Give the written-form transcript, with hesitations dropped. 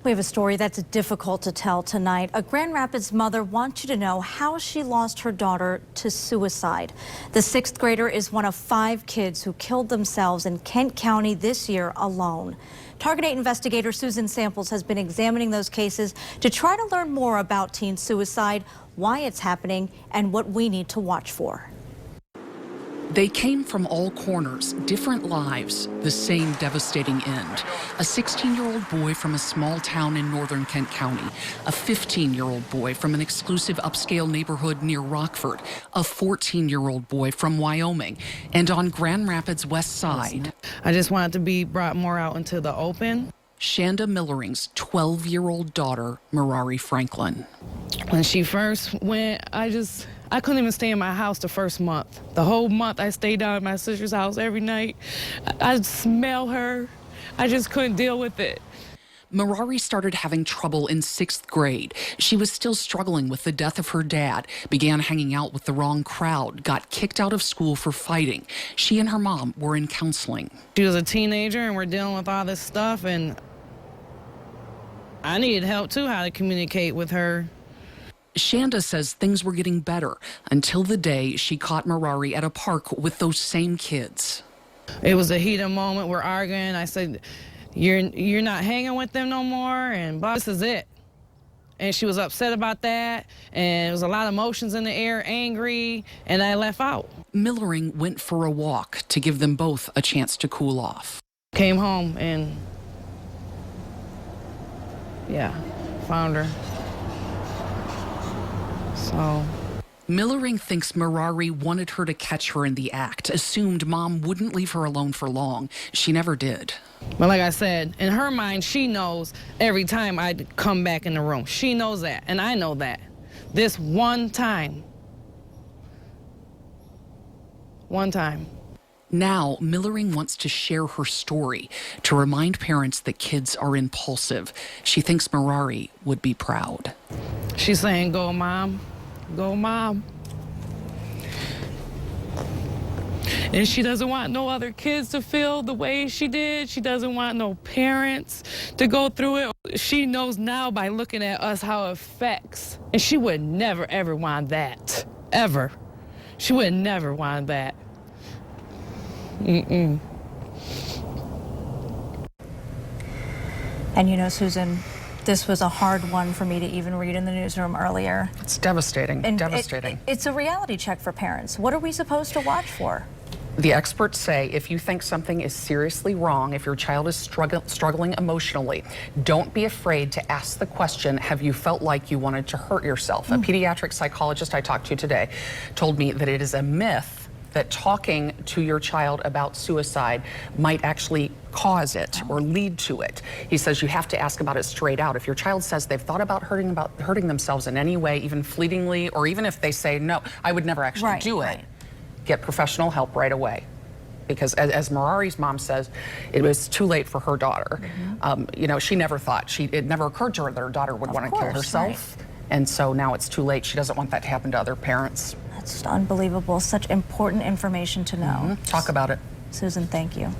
We have a story that's difficult to tell tonight. A Grand Rapids mother wants you to know how she lost her daughter to suicide. The 6th grader is one of 5 kids who killed themselves in Kent County this year alone. Target 8 investigator Susan Samples has been examining those cases to try to learn more about teen suicide, why it's happening, and what we need to watch for. They came from all corners, different lives, the same devastating end. A 16-year-old boy from a small town in northern Kent County, a 15-year-old boy from an exclusive upscale neighborhood near Rockford, a 14-year-old boy from Wyoming, and on Grand Rapids' west side. I just wanted to be brought more out into the open. Shanda Millering's 12-year-old daughter, Merari Franklin. When she first went, I couldn't even stay in my house the first month. The whole month I stayed down at my sister's house every night. I'd smell her. I just couldn't deal with it. Merari started having trouble in 6th grade. She was still struggling with the death of her dad, began hanging out with the wrong crowd, got kicked out of school for fighting. She and her mom were in counseling. She was a teenager and we're dealing with all this stuff, and I needed help too, how to communicate with her. Shanda says things were getting better until the day she caught Merari at a park with those same kids. It was a heated moment. We're arguing. I said, you're not hanging with them no more, and this is it. And she was upset about that, and there was a lot of emotions in the air, angry, and I left out. Millering went for a walk to give them both a chance to cool off. Came home and, yeah, found her. So Millering thinks Merari wanted her to catch her in the act, assumed mom wouldn't leave her alone for long. She never did. But like I said, in her mind, she knows every time I come back in the room. She knows that, and I know that. This one time. Now, Millering wants to share her story, to remind parents that kids are impulsive. She thinks Merari would be proud. She's saying, go, Mom. Go, Mom. And she doesn't want no other kids to feel the way she did. She doesn't want no parents to go through it. She knows now by looking at us how it affects. And she would never, ever want that. Ever. She would never want that. And you know, Susan, this was a hard one for me to even read in the newsroom earlier. It's devastating, devastating. It's a reality check for parents. What are we supposed to watch for? The experts say if you think something is seriously wrong, if your child is struggling emotionally, don't be afraid to ask the question, have you felt like you wanted to hurt yourself? A pediatric psychologist I talked to today told me that it is a myth that talking to your child about suicide might actually cause it or lead to it. He says you have to ask about it straight out. If your child says they've thought about hurting themselves in any way, even fleetingly, or even if they say, no, I would never actually do it, get professional help right away. Because as Merari's mom says, it was too late for her daughter. You know, she never thought, it never occurred to her that her daughter would want to kill herself. And so now it's too late. She doesn't want that to happen to other parents. That's unbelievable. Such important information to know. Talk about it. Susan, thank you.